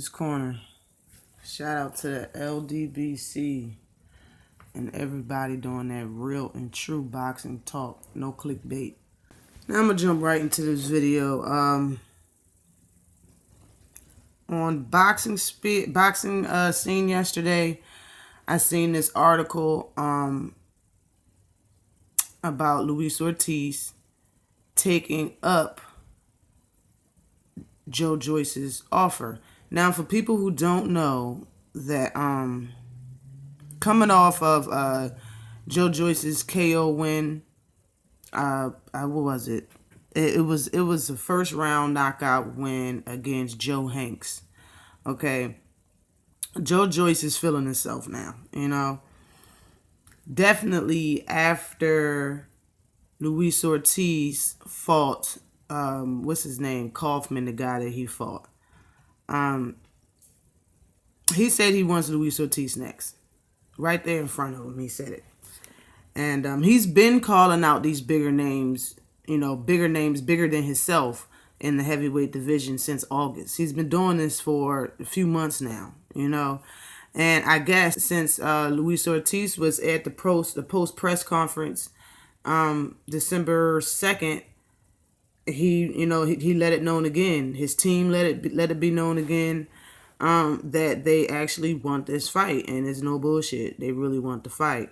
This corner. Shout out to the LDBC and everybody doing that real and true boxing talk. No clickbait. Now I'm gonna jump right into this video. On boxing scene yesterday, I seen this article about Luis Ortiz taking up Joyce's offer. Now, for people who don't know, that coming off of Joyce's KO win, what was it? It was a first round knockout win against Joe Hanks. Okay, Joyce is feeling himself now. You know, definitely after Luis Ortiz fought, what's his name, Kaufman, the guy that he fought. He said he wants Luis Ortiz next. Right there in front of him, he said it. And he's been calling out these bigger names, you know, bigger names, bigger than himself in the heavyweight division since August. He's been doing this for a few months now, you know. And I guess since Luis Ortiz was at the post press conference December 2nd, he let it known again. His team let it be known again that they actually want this fight, and it's no bullshit. They really want the fight.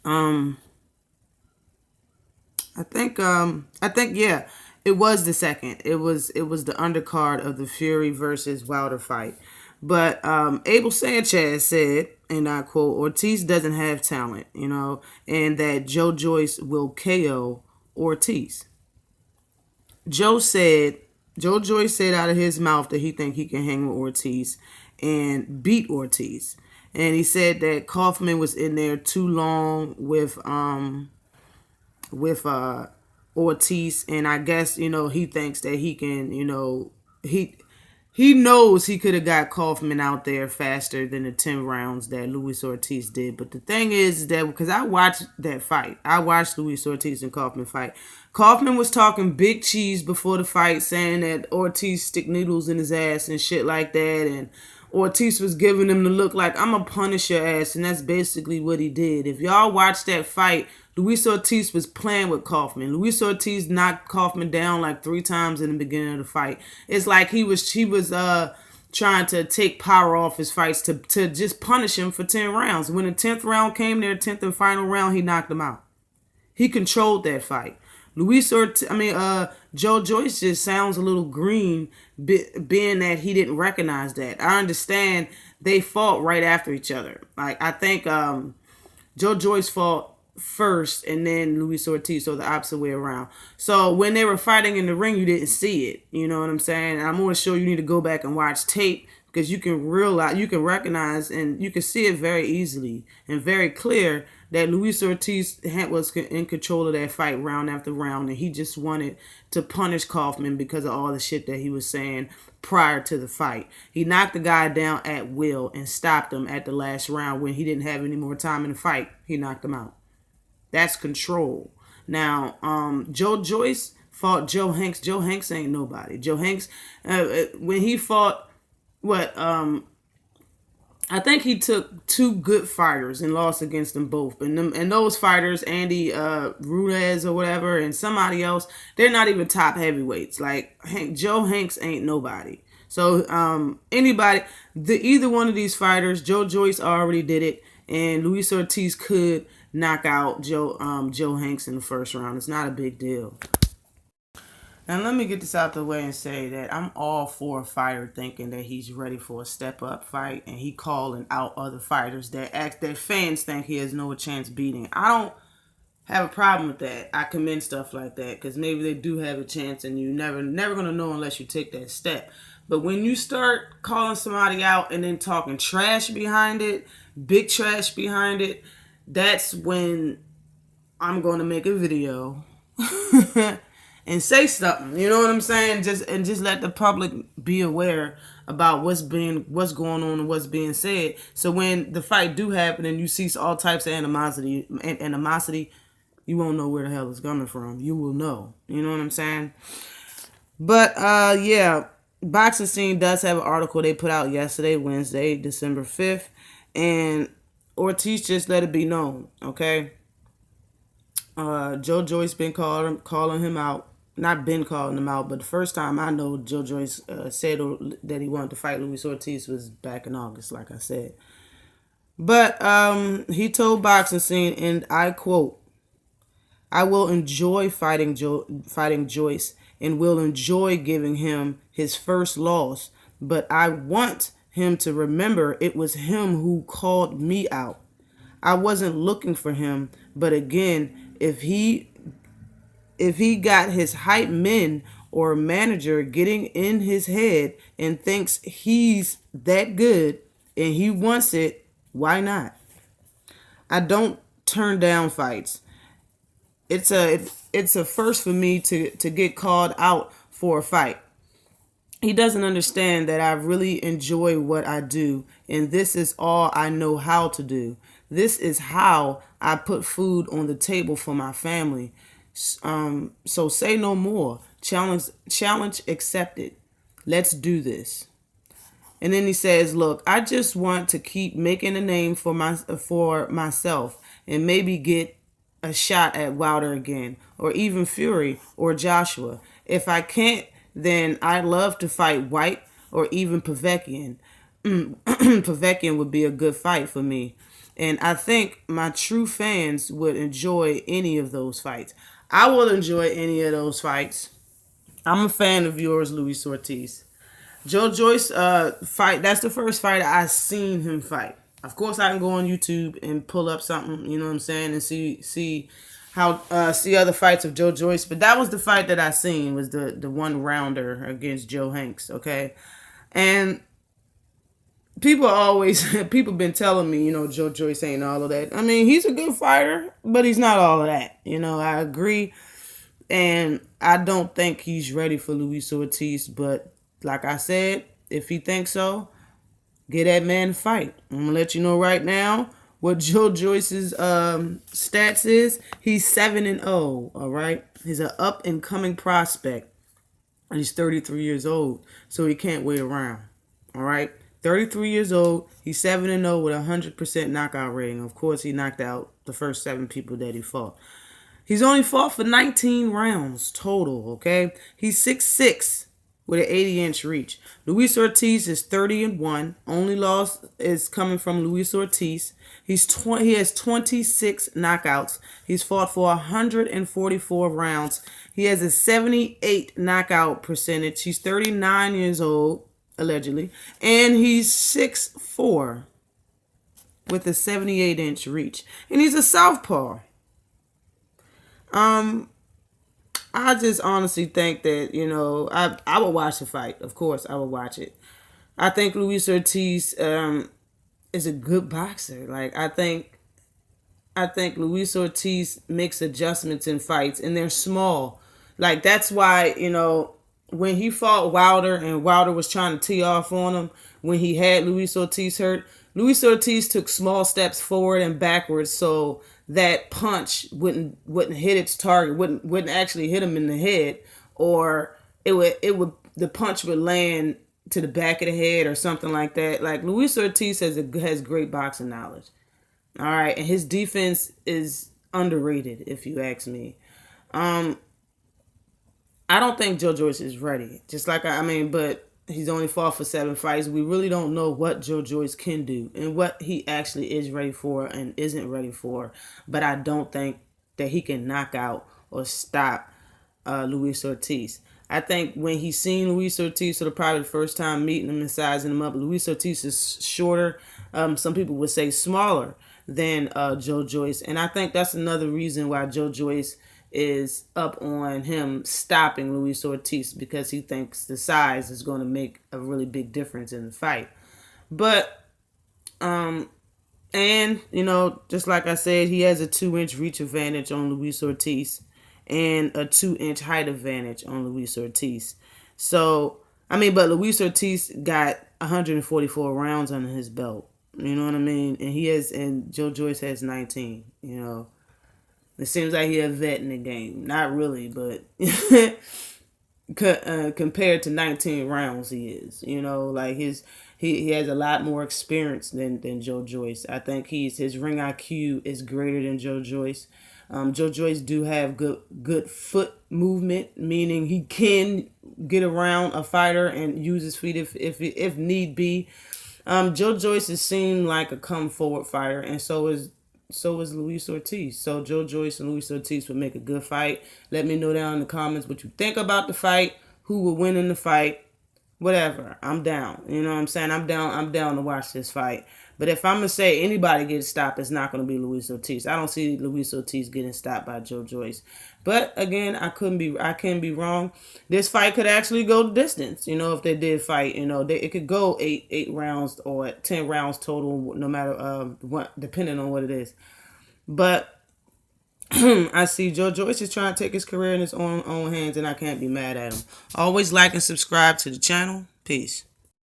I think yeah, it was the second. It was the undercard of the Fury versus Wilder fight. But Abel Sanchez said, and I quote, Ortiz doesn't have talent, you know, and that Joyce will KO Ortiz. Joyce said out of his mouth that he think he can hang with Ortiz and beat Ortiz. And he said that Kaufman was in there too long with Ortiz, and I guess, you know, he thinks that he can, you know, he knows he could have got Kaufman out there faster than the 10 rounds that Luis Ortiz did. But the thing is that, because I watched that fight, I watched Luis Ortiz and Kaufman fight. Kaufman was talking big cheese before the fight, saying that Ortiz stick needles in his ass and shit like that. And Ortiz was giving him the look like, I'm going to punish your ass. And that's basically what he did. If y'all watch that fight, Luis Ortiz was playing with Kaufman. Luis Ortiz knocked Kaufman down like 3 times in the beginning of the fight. It's like he was trying to take power off his fights to just punish him for 10 rounds. When the 10th round came there, 10th and final round, he knocked him out. He controlled that fight. Joyce just sounds a little green, being that he didn't recognize that. I understand they fought right after each other. Like, I think Joyce fought first and then Luis Ortiz, so the opposite way around. So when they were fighting in the ring, you didn't see it. You know what I'm saying? And I'm going to show you need to go back and watch tape, because you can recognize, and you can see it very easily and very clear that Luis Ortiz was in control of that fight round after round, and he just wanted to punish Kaufman because of all the shit that he was saying prior to the fight. He knocked the guy down at will and stopped him at the last round when he didn't have any more time in the fight. He knocked him out. That's control. Now, Joyce fought Joe Hanks. Joe Hanks ain't nobody. Joe Hanks, when he fought, I think he took 2 good fighters and lost against them both. And those fighters, Andy Ruiz or whatever, and somebody else, they're not even top heavyweights. Like, Joe Hanks ain't nobody. So either one of these fighters, Joyce already did it, and Luis Ortiz could knock out Joe Hanks in the first round. It's not a big deal. Now, let me get this out the way and say that I'm all for a fighter thinking that he's ready for a step-up fight, and he calling out other fighters that fans think he has no chance beating. I don't have a problem with that. I commend stuff like that, because maybe they do have a chance, and you never going to know unless you take that step. But when you start calling somebody out and then talking trash behind it, big trash behind it, that's when I'm going to make a video and say something. You know what I'm saying? Just let the public be aware about what's going on and what's being said. So when the fight do happen and you see all types of animosity, you won't know where the hell it's coming from. You will know. You know what I'm saying? But yeah, Boxing Scene does have an article they put out yesterday, Wednesday, December 5th, and Ortiz just let it be known, okay? Joe Joyce been calling him out. Not been calling him out, but the first time I know Joe Joyce said that he wanted to fight Luis Ortiz was back in August, like I said. But he told Boxing Scene, and I quote, "I will enjoy fighting Joyce, and will enjoy giving him his first loss, but I want him to remember it was him who called me out. I wasn't looking for him, but again, if he got his hype men or manager getting in his head and thinks he's that good and he wants it, why not? I don't turn down fights. It's a first for me to get called out for a fight. He doesn't understand that I really enjoy what I do, and this is all I know how to do. This is how I put food on the table for my family. So say no more. Challenge accepted. Let's do this." And then he says, "Look, I just want to keep making a name for myself, and maybe get a shot at Wilder again, or even Fury or Joshua. If I can't, then I'd love to fight White or even Povetkin. Povetkin would be a good fight for me. And I think my true fans would enjoy any of those fights." I will enjoy any of those fights. I'm a fan of yours, Luis Ortiz. Joe Joyce fight, that's the first fight I seen him fight. Of course, I can go on YouTube and pull up something, you know what I'm saying, and see other fights of Joe Joyce. But that was the fight that I seen, was the one rounder against Joe Hanks, okay? And people been telling me, Joe Joyce ain't all of that. I mean, he's a good fighter, but he's not all of that. I agree. And I don't think he's ready for Luis Ortiz. But like I said, if he thinks so, get that man to fight. I'm going to let you know right now what Joe Joyce's stats is. He's 7-0, all right? He's an up-and-coming prospect. And he's 33 years old, so he can't wait around, all right? 33 years old, he's 7-0 with a 100% knockout rating. Of course, he knocked out the first 7 people that he fought. He's only fought for 19 rounds total, okay? He's 6'6", with an 80-inch reach. Luis Ortiz is 30-1. Only loss is coming from Luis Ortiz. He has 26 knockouts. He's fought for 144 rounds. He has a 78 knockout percentage. He's 39 years old, allegedly, and he's 6'4", with a 78-inch reach. And he's a southpaw. I just honestly think that, I would watch the fight. Of course, I would watch it. I think Luis Ortiz is a good boxer. Like, I think Luis Ortiz makes adjustments in fights, and they're small. Like, that's why, when he fought Wilder and Wilder was trying to tee off on him, when he had Luis Ortiz hurt, Luis Ortiz took small steps forward and backwards so that punch wouldn't hit its target, wouldn't actually hit him in the head, or the punch would land to the back of the head or something like that. Like, Luis Ortiz has great boxing knowledge. All right, and his defense is underrated, if you ask me. I don't think Joe Joyce is ready. But he's only fought for 7 fights. We really don't know what Joe Joyce can do and what he actually is ready for and isn't ready for. But I don't think that he can knock out or stop Luis Ortiz. I think when he's seen Luis Ortiz for probably the first time meeting him and sizing him up, Luis Ortiz is shorter. Some people would say smaller than Joe Joyce. And I think that's another reason why Joe Joyce is up on him stopping Luis Ortiz, because he thinks the size is going to make a really big difference in the fight. But, just like I said, he has a 2-inch reach advantage on Luis Ortiz and a 2-inch height advantage on Luis Ortiz. So, but Luis Ortiz got 144 rounds under his belt. You know what I mean? And Joe Joyce has 19, It seems like he's a vet in the game. Not really, but compared to 19 rounds he is. You know, like he has a lot more experience than Joe Joyce. I think his ring IQ is greater than Joe Joyce. Joe Joyce do have good foot movement, meaning he can get around a fighter and use his feet if need be. Joe Joyce is seen like a come forward fighter, and so is Luis Ortiz. So Joe Joyce and Luis Ortiz would make a good fight. Let me know down in the comments what you think about the fight, who will win in the fight, whatever. I'm down. You know what I'm saying? I'm down to watch this fight. But if I'm gonna say anybody gets stopped, it's not gonna be Luis Ortiz. I don't see Luis Ortiz getting stopped by Joe Joyce. But again, I can be wrong. This fight could actually go the distance. You know, if they did fight, you know, it could go eight rounds or 10 rounds total, no matter what, depending on what it is. But I see Joe Joyce is trying to take his career in his own hands, and I can't be mad at him. Always like and subscribe to the channel. Peace.